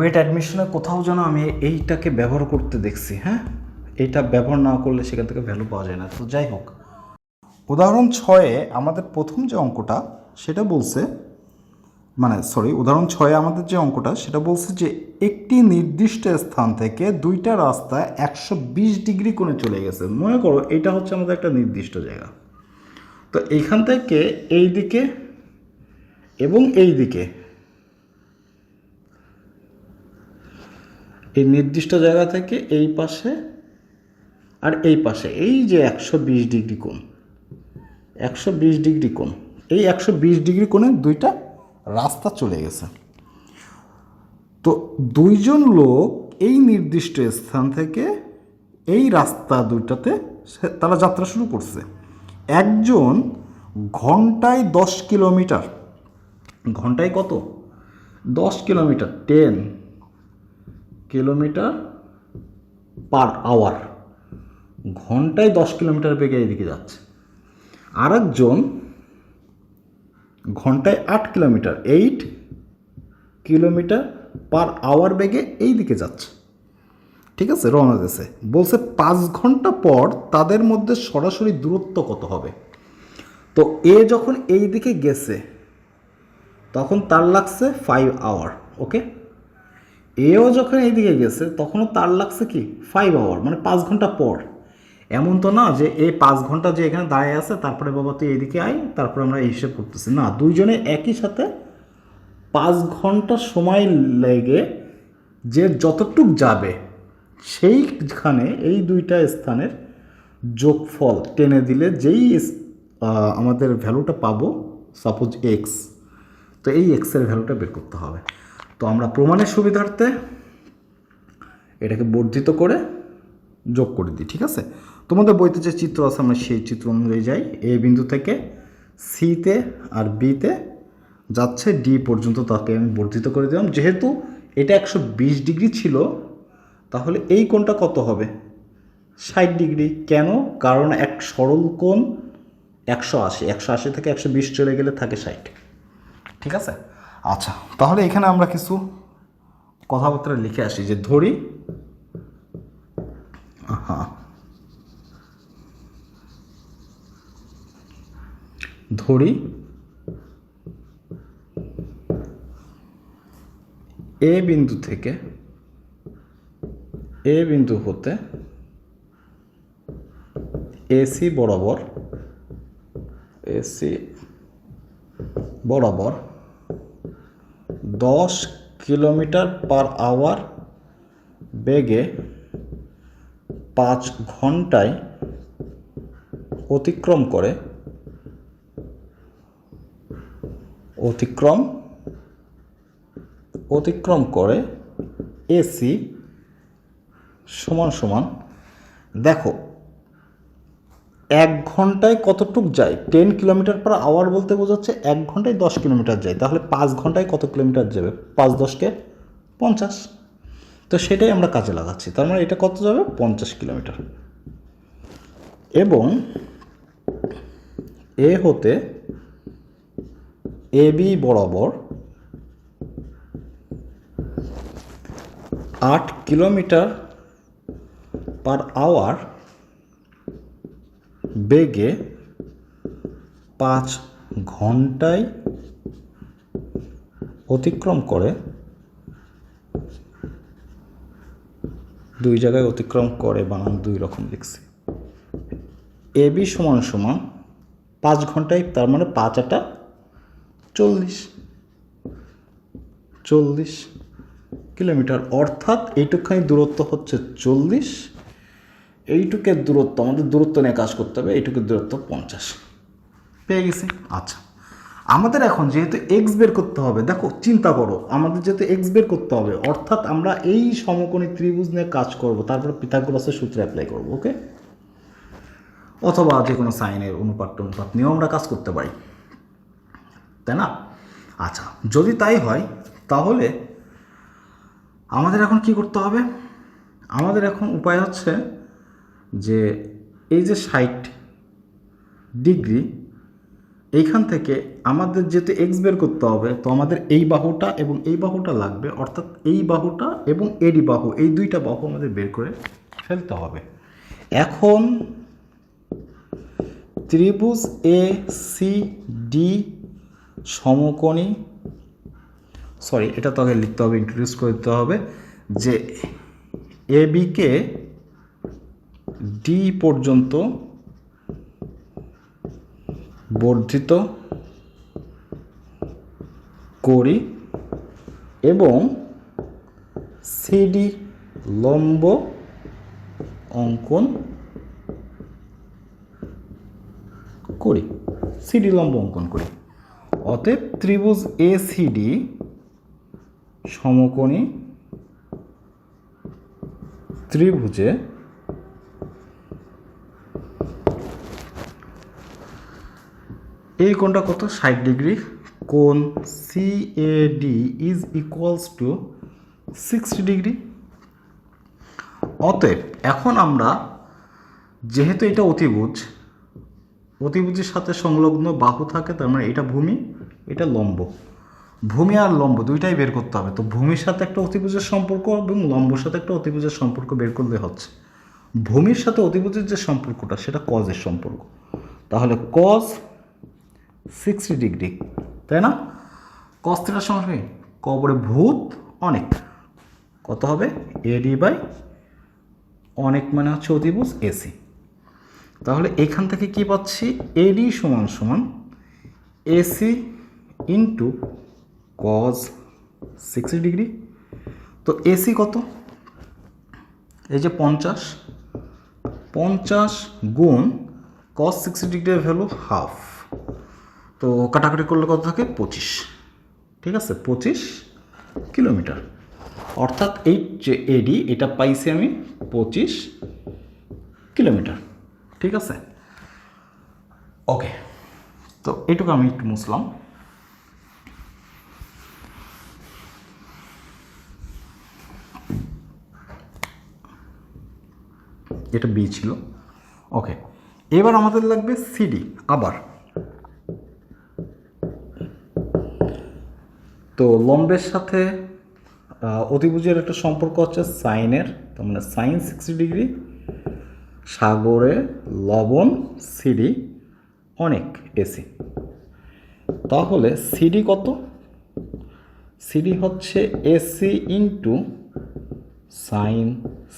Wait অ্যাডমিশনে কোথাও যেন আমি এইটাকে ব্যবহার করতে দেখছি। হ্যাঁ, এইটা ব্যবহার না করলে সেখান থেকে ভ্যালু পাওয়া যায় না। তো যাই হোক, উদাহরণ 6-এ আমাদের প্রথম যে অঙ্কটা সেটা বলছে, উদাহরণ 6-এ আমাদের যে অঙ্কটা সেটা বলছে যে একটি নির্দিষ্ট স্থান থেকে দুইটা রাস্তা 120 ডিগ্রি কোণে চলে গেছে। মনে করো এটা হচ্ছে আমাদের একটা নির্দিষ্ট জায়গা। তো এইখান থেকে এই দিকে এবং এই দিকে, এই নির্দিষ্ট জায়গা থেকে এই পাশে আর এই পাশে এই যে 120 ডিগ্রি কোণ, 120 ডিগ্রি কোণ, এই 120 ডিগ্রি কোণে দুইটা রাস্তা চলে গেছে। তো দুইজন লোক এই নির্দিষ্ট স্থান থেকে এই রাস্তা দুইটাতে তারা যাত্রা শুরু করছে। একজন ঘন্টায় 10 কিলোমিটার, ঘন্টায় কত, 10 কিলোমিটার, 10 কিলোমিটার পার আওয়ার, ঘন্টায় 10 কিলোমিটার বেগে এইদিকে যাচ্ছে। আর একজন ঘন্টায় 8 কিলোমিটার, 8 কিলোমিটার পার আওয়ার বেগে এই দিকে যাচ্ছে। ঠিক আছে, রওনা দিয়েছে। বলছে 5 ঘন্টা পর তাদের মধ্যে সরাসরি দূরত্ব কত হবে। তো এ যখন এই দিকে গেছে তখন তার লাগছে 5 আওয়ার। ওকে, এও যখন এই দিকে গেছে তখনও তার লাগছে কি 5 আওয়ার, মানে 5 ঘন্টা পর। এমন তো না যে এই 5 ঘন্টা যে এখানে দাঁড়িয়ে আছে তারপরে বাবা তুই এইদিকে আয়, তারপরে আমরা এই হিসেব করতেছি না, দুইজনে একই সাথে 5 ঘন্টা সময় লেগে যে যতটুক যাবে সেইখানে এই দুইটা স্থানের যোগফল টেনে দিলে যেই আমাদের ভ্যালুটা পাবো, সাপোজ এক্স, তো এই এক্সের ভ্যালুটা বের করতে হবে। তো আমরা প্রমাণের সুবিধার্থে এটাকে বর্ধিত করে যোগ করে দিই। ঠিক আছে, তোমাদের বইতে যে চিত্র আছে আমরা সেই চিত্র অনুযায়ী যাই। এ বিন্দু থেকে সিতে আর বিতে যাচ্ছে ডি পর্যন্ত, তাকে আমি বর্ধিত করে দিলাম। যেহেতু এটা 120 ডিগ্রি ছিল তাহলে এই কোণটা কত হবে, 60 ডিগ্রি। কেন? কারণ এক সরল কোণ 180, 180 থেকে 120 চলে গেলে থাকে 60। ঠিক আছে, আচ্ছা তাহলে এখানে আমরা কিছু কথাবার্তা লিখে আসি যে ধরি ধরি এ বিন্দু থেকে, এ বিন্দু হতে এসি বরাবর, এসি বরাবর 10 কিলোমিটার পার আওয়ার বেগে 5 ঘন্টায় অতিক্রম করে এসি সমান সমান, দেখো 1 ঘন্টায় কতটুক যায়, 10 কিলোমিটার পার আওয়ার বলতে বোঝাচ্ছে 1 ঘন্টায় 10 কিলোমিটার যায়। তাহলে 5 ঘন্টায় কত কিলোমিটার যাবে, 5 10 50। তো সেটাই আমরা কাজে লাগাচ্ছি। তার মানে এটা কত যাবে, 50 কিলোমিটার। এবং এ হতে এ বি বরাবর 8 কিলোমিটার পার আওয়ার বেগে 5 ঘন্টায় অতিক্রম করে, দুই জায়গায় অতিক্রম করে, বানান দুই রকম লিখছি। এ বি সমান সমান 5 ঘন্টায়, তার মানে 5 8 40 কিলোমিটার। অর্থাৎ এইটুকখানি দূরত্ব হচ্ছে 40, এইটুকের দূরত্ব, আমাদের দূরত্ব নিয়ে কাজ করতে হবে, এইটুকের দূরত্ব 50 পেয়ে গেছি। আচ্ছা, আমাদের এখন যেহেতু এক্স বের করতে হবে, দেখো চিন্তা করো, আমাদের যেহেতু এক্স বের করতে হবে অর্থাৎ আমরা এই সমকোণী ত্রিভুজ নিয়ে কাজ করব, তারপরে পিথাগোরাসের সূত্র অ্যাপ্লাই করব। ওকে, অথবা যে কোনো সাইনের অনুপাত নিয়েও আমরা কাজ করতে পারি, তাই না? আচ্ছা, যদি তাই হয় তাহলে আমাদের এখন কি করতে হবে, আমাদের এখন উপায় হচ্ছে যে এই যে 60 ডিগ্রি, এইখান থেকে আমাদের যেহেতু এক্স বের করতে হবে, তো আমাদের এই বাহুটা এবং এই বাহুটা লাগবে, অর্থাৎ এই বাহুটা এবং এডি বাহু, এই দুইটা বাহু আমাদের বের করে ফেলতে হবে। এখন ত্রিভুজ এ সি ডি সমকোণী, সরি এটা তো আগে লিখতে হবে, ইন্ট্রোডিউস করতে হবে যে এ বিকে ডি পর্যন্ত বর্ধিত করি এবং সিডি লম্ব অঙ্কন করি, সিডি লম্ব অঙ্কন করি। অতএব ত্রিভুজ এ সিডি সমকোণী ত্রিভুজে এই কোণটা কত, 60 ডিগ্রি। কোণ CAD is equals to 60 degree. অতএব এখন আমরা, যেহেতু এটা অতিভুজ, অতিভুজের সাথে সংলগ্ন বাহু থাকে, তার মানে এটা ভূমি, এটা লম্ব। ভূমি আর লম্ব দুইটাই বের করতে হবে। তো ভূমির সাথে একটা অতিভুজের সম্পর্ক এবং লম্বর সাথে একটা অতিভুজের সম্পর্ক বের করলে হচ্ছে। ভূমির সাথে অতিভুজের যে সম্পর্কটা সেটা কজের সম্পর্ক, তাহলে কজ 60 ডিগ্রি, তাই না? কস থিটার সমান কবরে ভূত অনেক, কত হবে এডি বাই অনেক, মানে হচ্ছে অতিভুজ এসি। তাহলে এখান থেকে কি পাচ্ছি, এডি সমান সমান এসি ইন্টু কজ 60 ডিগ্রি। তো এসি কত, এই যে 50 গুণ কজ 60 ডিগ্রির ভ্যালু হাফ, তো কাটাকাটি করলে কত থাকে 25, ঠিক আছে 25 কিলোমিটার। অর্থাৎ এই যে এডি এটা পাইছি আমি 25 কিলোমিটার, ঠিক আছে। ওকে, তো এইটুকু আমি একটু মুছলাম। এটা বি ছিল। ওকে, এবার আমাদের লাগবে সিডি। আবার তো লম্বের সাথে অতিভুজের একটা সম্পর্ক হচ্ছে সাইনের, তার মানে সাইন 60 ডিগ্রি, সাগরে লবণ সিডি অনেক এসি। তাহলে সিডি কত, সিডি হচ্ছে AC into sign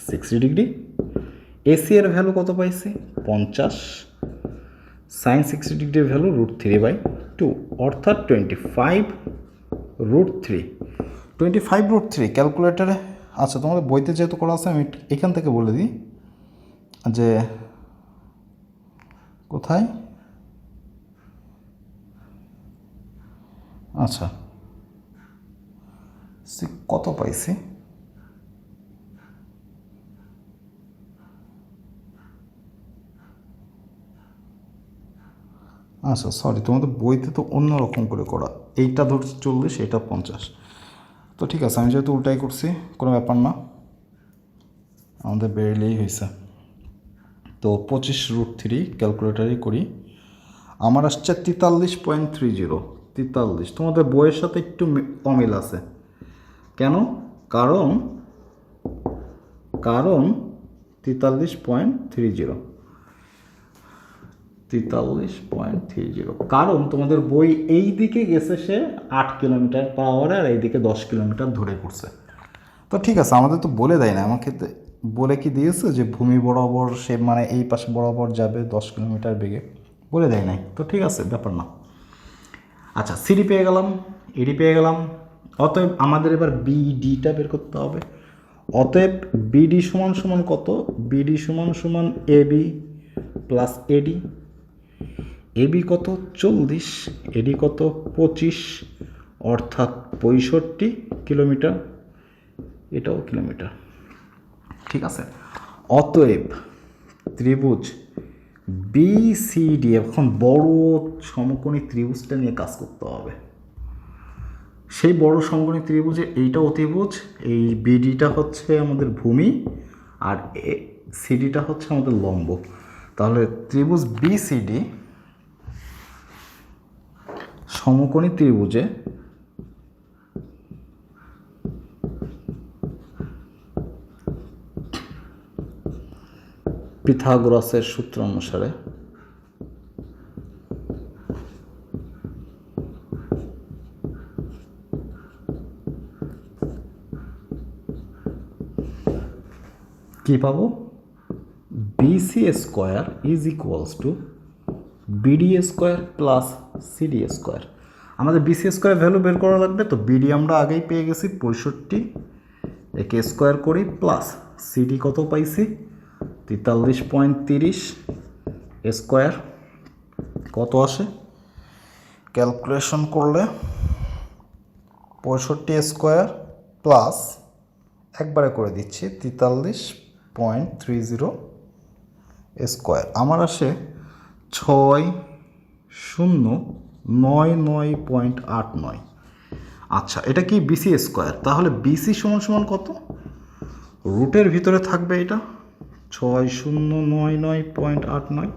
60 degree. AC এর ভ্যালু কত পাইছি 50, সাইন 60 ডিগ্রির ভ্যালু √3/2, অর্থাৎ 25 √3। 25 √3 ক্যালকুলেটারে, আচ্ছা তোমাদের বইতে যেহেতু করা আছে আমি এখান থেকে বলে দিই যে কোথায়, আচ্ছা কত পাইছি, আচ্ছা সরি তোমাদের বইতে তো অন্যরকম করে করা, এইটা ধরছি 40, এটা 50। তো ঠিক আছে, আমি যেহেতু উল্টাই করছি কোনো ব্যাপার না, আমাদের বেরলেই হয়েছে। তো 25 √3 ক্যালকুলেটারই করি, আমার আসছে 43.30। 43 তোমাদের বইয়ের সাথে একটু অমিল আছে, কেন? কারণ 43.30, 43.30, কারণ তোমাদের বই এই দিকে গেছে সে 8 কিলোমিটার পার আওয়ারে আর এইদিকে 10 কিলোমিটার ধরে করছে। তো ঠিক আছে, আমাদের তো বলে দেয় না, আমাকে বলে কি দিয়েছে যে ভূমি বরাবর সে মানে এই পাশে বরাবর যাবে 10 কিলোমিটার বেগে, বলে দেয় নাই। তো ঠিক আছে, ব্যাপার না। আচ্ছা, সিডি পেয়ে গেলাম, এডি পেয়ে গেলাম। অতএব আমাদের এবার বিডিটা বের করতে হবে। অতএব বিডি সমান সমান কত, বিডি সমান সমান এবি প্লাস এডি। এবি কত 40, এডি কত 25, অর্থাৎ 65 কিলোমিটার, এটাও কিলোমিটার, ঠিক আছে। অতএব ত্রিভুজ বিসিডি, এখন বড় সমকোণী ত্রিভুজটা নিয়ে কাজ করতে হবে। সেই বড় সমকোণী ত্রিভুজে এইটা অতিভুজ, এই বিডিটা হচ্ছে আমাদের ভূমি আর সিডিটা হচ্ছে আমাদের লম্ব। তাহলে ত্রিভুজ বিসিডি সমকোণী ত্রিভুজে পিথাগোরাসের সূত্র অনুসারে কি পাবো? BC square is equals to BD square plus CD square. আমাদের বিসি স্কোয়ার ভ্যালু বের করা লাগবে, তো বিডি আমরা আগেই পেয়ে গেছি 65, একে স্কোয়ার করি, প্লাস সিডি কত পাইছি 43.30 স্কোয়ার কত আসে ক্যালকুলেশন করলে 65 স্কোয়ার প্লাস একবারে করে দিচ্ছি 43.30 স্কোয়ার, আমার আসে 6099.89। আচ্ছা, এটা কি বিসি স্কোয়ার, তাহলে বিসি সমান সমান কত? রুটের ভিতরে থাকবে এটা 6099.89,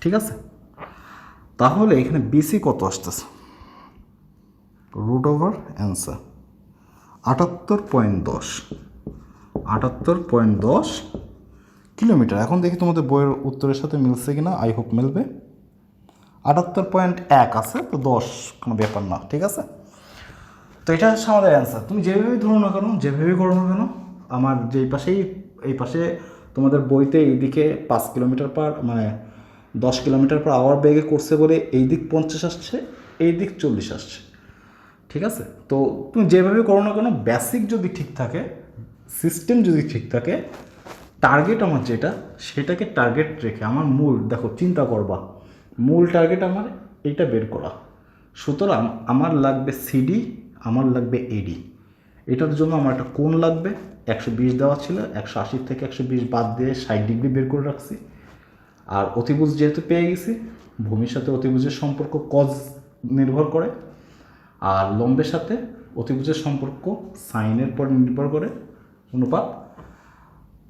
ঠিক আছে। তাহলে এখানে বিসি কত আসতেছে? Root over answer 78.10 kilometre. এখন দেখি তোমাদের বইয়ের উত্তরের সাথে মিলছে কিনা, আই হোপ মিলবে। 78.1 আছে, তো 10 কোনো ব্যাপার না, ঠিক আছে। তো এটা হচ্ছে আমাদের অ্যান্সার। তুমি যেভাবেই ধরো না কেন, যেভাবেই করো না কেন, আমার যেই পাশেই, এই পাশে তোমাদের বইতে এইদিকে 5 কিলোমিটার পার মানে 10 কিলোমিটার পার আওয়ার বেগে করছে বলে এই দিক 50 আসছে, এই দিক 40 আসছে, ঠিক আছে। তো তুমি যেভাবে করো না কেন, বেসিক যদি ঠিক থাকে, সিস্টেম যদি ঠিক থাকে, টার্গেট আমার যেটা, সেটাকে টার্গেট রেখে আমার মূল, দেখো চিন্তা করবা, মূল টার্গেট আমার এইটা বের করা। সুতরাং আমার লাগবে সিডি, আমার লাগবে এডি। এটার জন্য আমার একটা কোণ লাগবে, 120 দেওয়া ছিল, 180 থেকে 120 বাদ দিয়ে 60 ডিগ্রি বের করে রাখছি। আর অতিভুজ যেহেতু পেয়ে গেছি, ভূমির সাথে অতিভুজের সম্পর্ক কজ নির্ভর করে, আর লম্বের সাথে অতিভুজের সম্পর্ক সাইনের পর নির্ভর করে অনুপাত।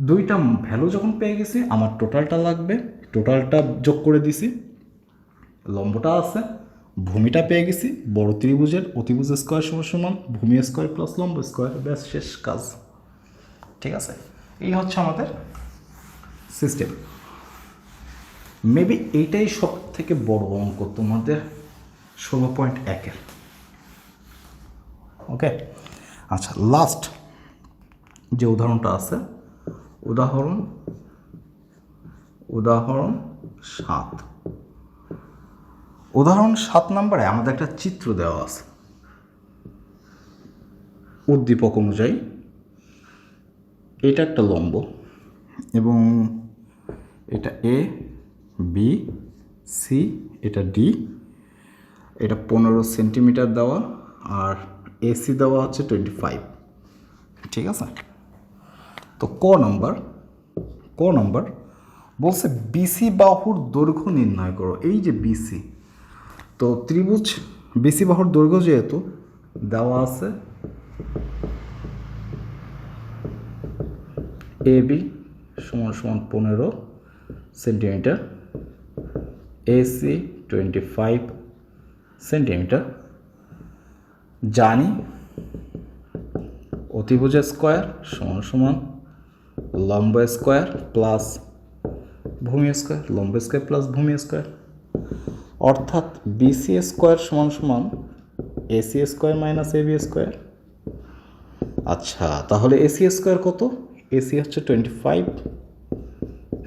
দুইটা ভ্যালু যখন পেয়ে গেছি, আমার টোটালটা লাগবে, টোটালটা যোগ করে দিছি, লম্বটা আছে, ভূমিটা পেয়ে গেছি, বড় ত্রিভুজের অতিভুজ স্কোয়ার সমান ভূমি স্কোয়ার প্লাস লম্ব স্কোয়ার, ব্যাস শেষ কাজ, ঠিক আছে। এই হচ্ছে আমাদের সিস্টেম। মেবি এইটাই সব থেকে বড় অঙ্ক তোমাদের 16.1-এর। ওকে, আচ্ছা, লাস্ট যে উদাহরণটা আছে, উদাহরণ 7। উদাহরণ 7 নম্বরে আমাদের একটা চিত্র দেওয়া আছে। উদ্দীপক অনুযায়ী এটা একটা লম্ব এবং এটা এ, বি, সি, এটা ডি, এটা 15 সেন্টিমিটার দেওয়া, আর এসি দেওয়া হচ্ছে 25, ঠিক আছে। তো ক নাম্বার বলছে বিসি বাহুর দৈর্ঘ্য নির্ণয় করো। এই যে বিসি, তো ত্রিভুজ বিসি বাহুর দৈর্ঘ্য যেহেতু দেওয়া আছে এবি সমান 15 সেন্টিমিটার, এসি 25 সেন্টিমিটার, জানি অতিভুজ স্কোয়ার সমান লম্ব স্কোয়ার প্লাস ভূমি স্কোয়ার, লম্ব স্কোয়ার প্লাস ভূমি স্কোয়ার, অর্থাৎ বিসি স্কোয়ার সমান AC square minus AB square. আচ্ছা, তাহলে এসি স্কোয়ার কত? এসি হচ্ছে 25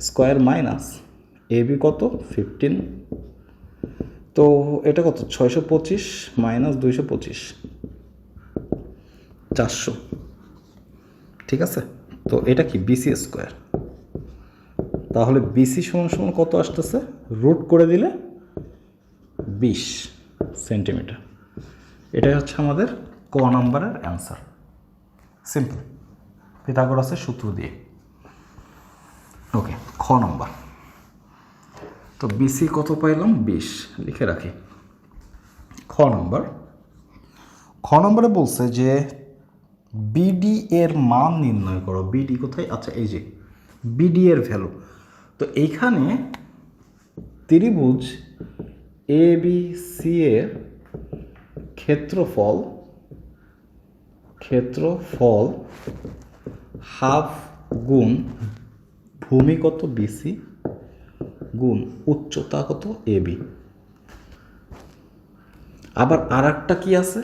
স্কোয়ার মাইনাস এবি কত 15, তো এটা কত 625 মাইনাস 225, 400, ঠিক আছে। তো এটা কি বিসি স্কোয়ার, তাহলে বিসি সমান কত আসতেছে, রুট করে দিলে 20 সেন্টিমিটার। এটাই হচ্ছে আমাদের ক নাম্বারের অ্যান্সার, সিম্পল, পিথাগোরাসের সূত্র দিয়ে। ওকে, খ নাম্বার। তো বিসি কত পাইলাম 20, লিখে রাখি। খ নম্বরে বলছে যে বিডি এর মান নির্ণয় করো। বিডি কোথায়? আচ্ছা, এই যে বিডি এর ভ্যালু। তো এইখানে ত্রিভুজ এ বি সি এর ক্ষেত্রফল হাফ গুণ ভূমি কত বিসি গুণ উচ্চতা কত এবি। আবার আর একটা কি আছে,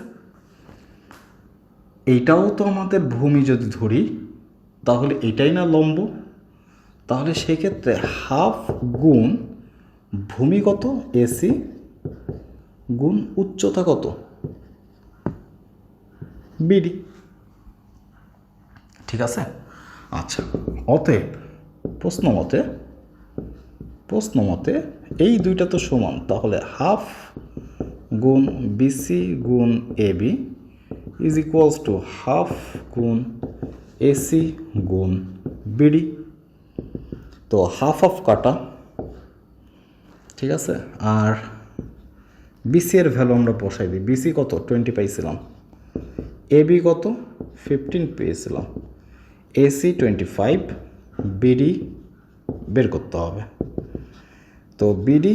এইটাও তো আমাদের ভূমি যদি ধরি তাহলে এটাই না লম্ব, তাহলে সেক্ষেত্রে হাফ গুণ ভূমি কত এসি গুণ উচ্চতা কত বিডি। ঠিক আছে। আচ্ছা, অতএব প্রশ্ন মতে এই দুইটা তো সমান, তাহলে হাফ গুণ বিসি গুণ AB is equals to half গুণ এসি গুণ বিডি। তো হাফ কাটা, ঠিক আছে। আর বিসি এর ভ্যালু আমরা বসাই দিই। বিসি কত 20 পাইছিলাম, এবি কত 15 পেয়েছিলাম, এসি 25, বিডি বের করতে হবে। তো বিডি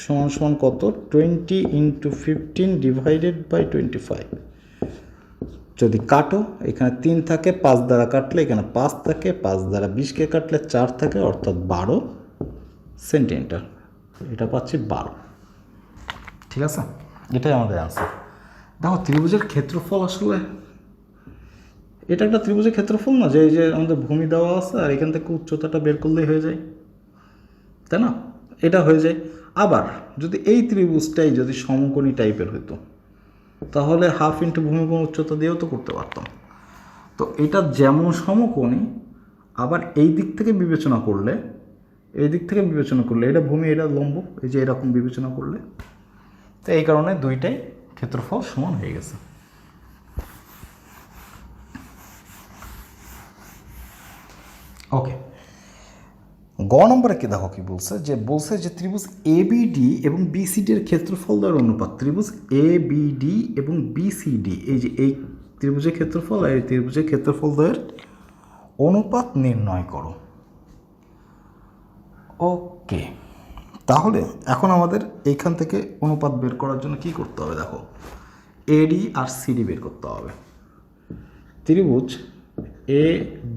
সমান সমান কত 20 × 15 ডিভাইডেড বাই 25। যদি কাটো এখানে 3 থাকে, 5 দ্বারা কাটলে এখানে 5 থাকে, 5 দ্বারা 20কে কাটলে 4 থাকে, অর্থাৎ 12 সেন্টিমিটার। এটা পাচ্ছি 12। ঠিক আছে, এটাই আমাদের অ্যান্সার। দেখো ত্রিভুজের ক্ষেত্রফল আসলে এটা একটা ত্রিভুজের ক্ষেত্রফল না, যে এই যে আমাদের ভূমি দেওয়া আছে আর এখান থেকে উচ্চতাটা বের করলেই হয়ে যায়, তাই না? এটা হয়ে যায়। আবার যদি এই ত্রিভুজটাই যদি সমকোণী টাইপের হতো তাহলে হাফ ইন্টু ভূমি গুণ উচ্চতা দিয়েও তো করতে পারতাম। তো এটা যেমন সমকোণী, আবার এই দিক থেকে বিবেচনা করলে এটা ভূমি, এটা লম্ব, এই যে এরকম বিবেচনা করলে, তো এই কারণে দুইটাই ক্ষেত্রফল সমান হয়ে গেছে। ওকে, গ নম্বরে কি দেখো কি বলছে, যে ত্রিভুজ এবিডি এবং বিসিডি এর ক্ষেত্রফল দ্বয়ের অনুপাত। ত্রিভুজ এবিডি এবং বিসিডি, এই যে এই ত্রিভুজের ক্ষেত্রফল আর এই ত্রিভুজের ক্ষেত্রফল দ্বয়ের অনুপাত নির্ণয় করো। ওকে, তাহলে এখন আমাদের এইখান থেকে অনুপাত বের করার জন্য কি করতে হবে, দেখো এডি আর সিডি বের করতে হবে। ত্রিভুজ এ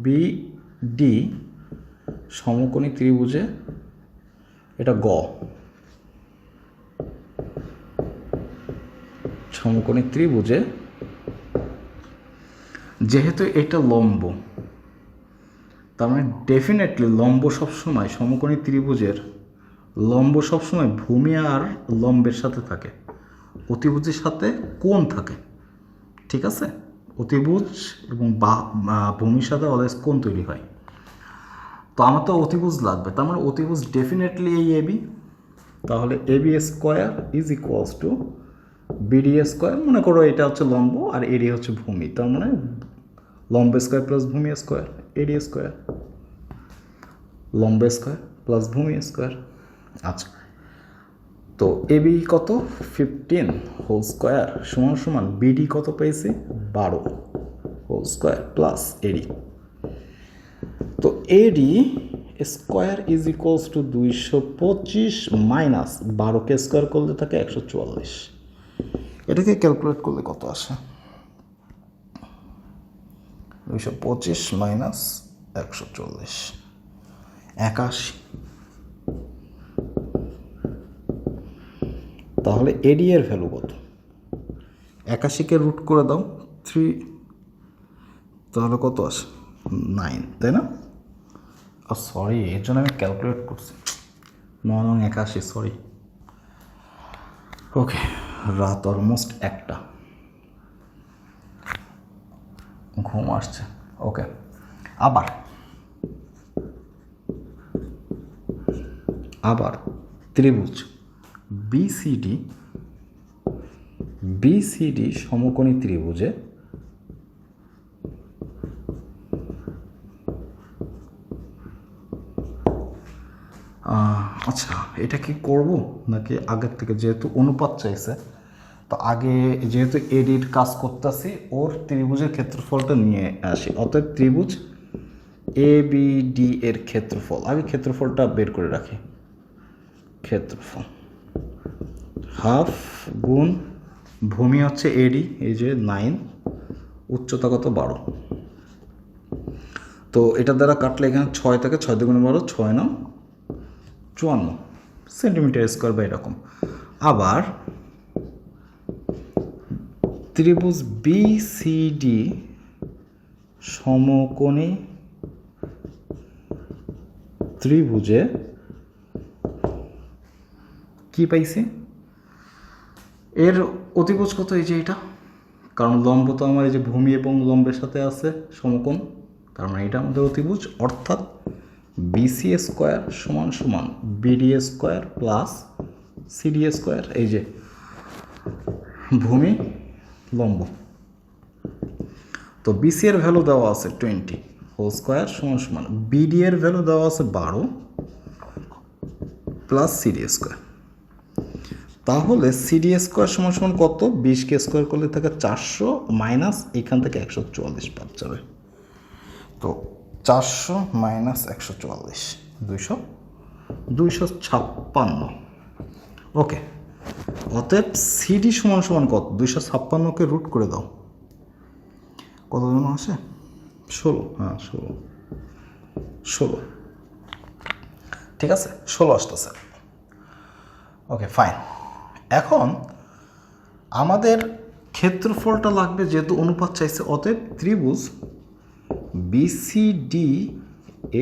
বি ডি সমকোণী ত্রিভুজে, এটা গ, সমকোণী ত্রিভুজে যেহেতু এটা লম্ব, তার মানে ডেফিনেটলি লম্ব সবসময়, সমকোণী ত্রিভুজের লম্ব সবসময় ভূমি আর লম্বের সাথে থাকে, অতিভুজের সাথে কোণ থাকে। ঠিক আছে, অতিভুজ এবং ভূমির সাথে অলওয়েজ কোণ তৈরি হয়। তো আমার তো অতিভুজ লাগবে, তার মানে অতিভুজ ডেফিনেটলি এই এবি, তাহলে AB square is equals to BD square. মনে করো এটা হচ্ছে লম্ব আর এডি হচ্ছে ভূমি, তার মানে লম্ব স্কোয়ার প্লাস ভূমি স্কোয়ার, এডি স্কোয়ার, লম্ব স্কোয়ার প্লাস ভূমি স্কোয়ার। আচ্ছা, তো এবি কত 15 হোল স্কোয়ার সমান সমান বিডি কত পেয়েছি 12 হোল স্কোয়ার প্লাস এডি। তো AD square is equals to 225 minus 12কে স্কোয়ার করলে থাকে 144। এটাকে ক্যালকুলেট করলে কত আসে, 225 মাইনাস 140, 81। তাহলে এডি এর ভ্যালু কত, 81কে রুট করে দাও 3, তাহলে কত আসে 9, তাই না? সরি, এর জন্য আমি ক্যালকুলেট করছি, 9 81, সরি। ওকে, রাত অলমোস্ট 1টা, ঘুম আসছে। ওকে, আবার ত্রিভুজ বিসিডি সমকোণী ত্রিভুজে আচ্ছা, এটা কি করব নাকি আগের থেকে, যেহেতু অনুপাত চাইছে তো আগে যেহেতু এডির কাজ করতেছি, ওর ত্রিভুজের ক্ষেত্রফলটা নিয়ে আসি। অতএব ত্রিভুজ এ বি ডি এর ক্ষেত্রফল, আগে ক্ষেত্রফলটা বের করে রাখি। ক্ষেত্রফল হাফ গুণ ভূমি হচ্ছে এডি, এই যে 9, উচ্চতা কত 12। তো এটা দ্বারা কাটলে এখানে 6 থাকে, 6 দুগুণে 12, 6 9 54 সেন্টিমিটার স্কোয়ার বা এরকম। আবার ত্রিভুজ বিসিডি সমকোণী ত্রিভুজে কি পাইছি, এর অতিভুজ কত, এই যে এটা, কারণ লম্ব তো আমার এই যে ভূমি এবং লম্বের সাথে আছে সমকোণ, তার মানে এটা আমাদের অতিভুজ, অর্থাৎ বিসি স্কোয়ার সমান সমান BD square plus CD square, এই যে ভূমি লম্ব। তো বিসি এর ভ্যালু দেওয়া আছে 20 হোল স্কোয়ার সমান সমান বিডি এর ভ্যালু দেওয়া আছে 12 প্লাস সিডি স্কোয়ার। তাহলে সিডি স্কোয়ার সমান সমান কত, 20কে স্কোয়ার করলে থাকে 400 মাইনাস এখান থেকে 144 বাদ যাবে। তো 400 মাইনাস 144 256। ওকে, অতএব সিডি সমান সমান কত, 256কে রুট করে দাও, কত জন আসে, 16, হ্যাঁ 16, ঠিক আছে, 16 আসতেছে। Okay fine. এখন আমাদের ক্ষেত্রফলটা লাগবে, যেহেতু অনুপাত চাইছে, অতএব ত্রিভুজ বিসিডি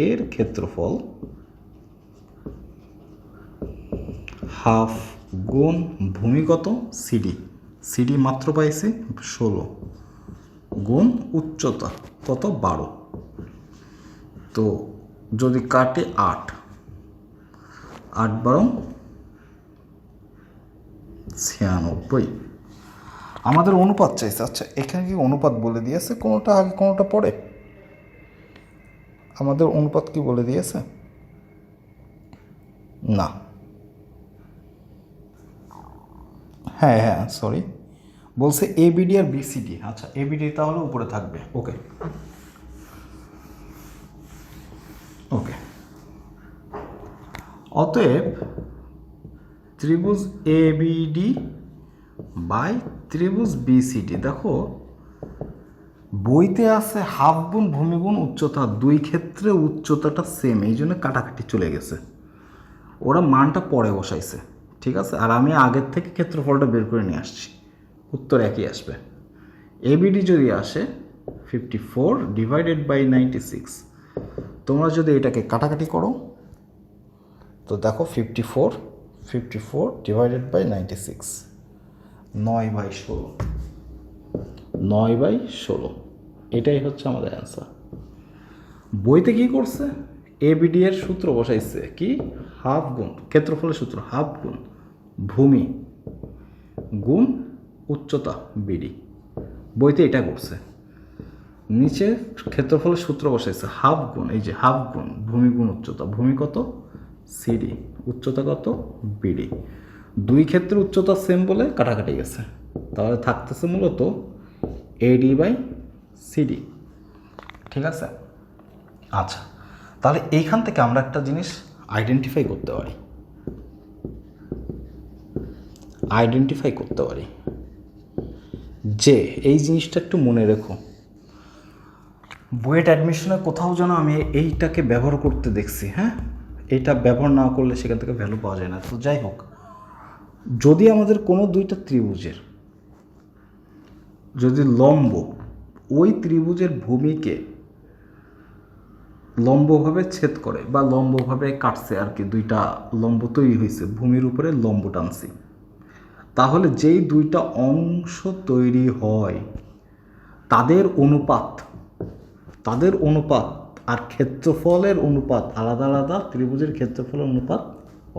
এর ক্ষেত্রফল হাফ গুণ ভূমি কত, সিডি মাত্র পাইছি 16 গুণ উচ্চতা কত 12। তো যদি কাটে 8 12 96, আমাদের অনুপাত চাইছে। আচ্ছা এখানে কি অনুপাত বলে দিয়েছে, কোনোটা আগে কোনোটা পরে, আমাদের অনুপাত কি বলে দিয়েছে, না, হ্যাঁ সরি, বলছে এবিডি আর বিসিডি। আচ্ছা এবিডি তাহলে উপরে থাকবে। ওকে অতএব ত্রিভুজ এবিডি বাই ত্রিভুজ বিসিডি, দেখো বইতে আছে হাফ গুণ ভূমি গুণ উচ্চতা, দুই ক্ষেত্রে উচ্চতাটা সেম, এই জন্য কাটাকাটি চলে গেছে, ওরা মানটা পরে বসাইছে, ঠিক আছে। আর আমি আগের থেকে ক্ষেত্রফলটা বের করে নিয়ে আসছি, উত্তর একই আসবে। এবিডি যদি আসে 54 ডিভাইডেড বাই 96, তোমরা যদি এটাকে কাটাকাটি করো তো দেখো 54 ডিভাইডেড বাই 96, 9/16, 9/16, এটাই হচ্ছে আমাদের অ্যান্সার। বইতে কি করছে, এবিডি এর সূত্র বসাইছে কি, হাফ গুণ ক্ষেত্রফলের সূত্র, হাফ গুণ ভূমি গুণ উচ্চতা বিডি, বইতে এটা করছে। নিচে ক্ষেত্রফলের সূত্র বসাইছে হাফ গুণ, এই যে হাফ গুণ ভূমি গুণ উচ্চতা, ভূমি কত সিডি, উচ্চতা কত বিডি, দুই ক্ষেত্রে উচ্চতা সেম বলে কাটাকাটি গেছে, তাহলে থাকতেছে মূলত এডি বাই সিডি, ঠিক আছে। আচ্ছা তাহলে এইখান থেকে আমরা একটা জিনিস আইডেন্টিফাই করতে পারি যে এই জিনিসটা একটু মনে রেখো, বুয়েট অ্যাডমিশনে কোথাও যেন আমি এইটাকে ব্যবহার করতে দেখছি, হ্যাঁ এটা ব্যবহার না করলে সেখান থেকে ভ্যালু পাওয়া যায় না। তো যাই হোক, যদি আমাদের কোনো দুইটা ত্রিভুজের যদি লম্ব ওই ত্রিভুজের ভূমিকে লম্বভাবে ছেদ করে বা লম্বভাবে কাটছে আর কি, দুইটা লম্ব তৈরি হয়েছে, ভূমির উপরে লম্ব টানছি, তাহলে যেই দুইটা অংশ তৈরি হয় তাদের অনুপাত আর ক্ষেত্রফলের অনুপাত আলাদা আলাদা, ত্রিভুজের ক্ষেত্রফলের অনুপাত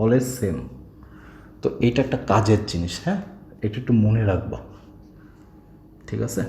অলওয়েজ সেম। তো এটা একটা কাজের জিনিস, হ্যাঁ এটা একটু মনে রাখবা, ঠিক আছে।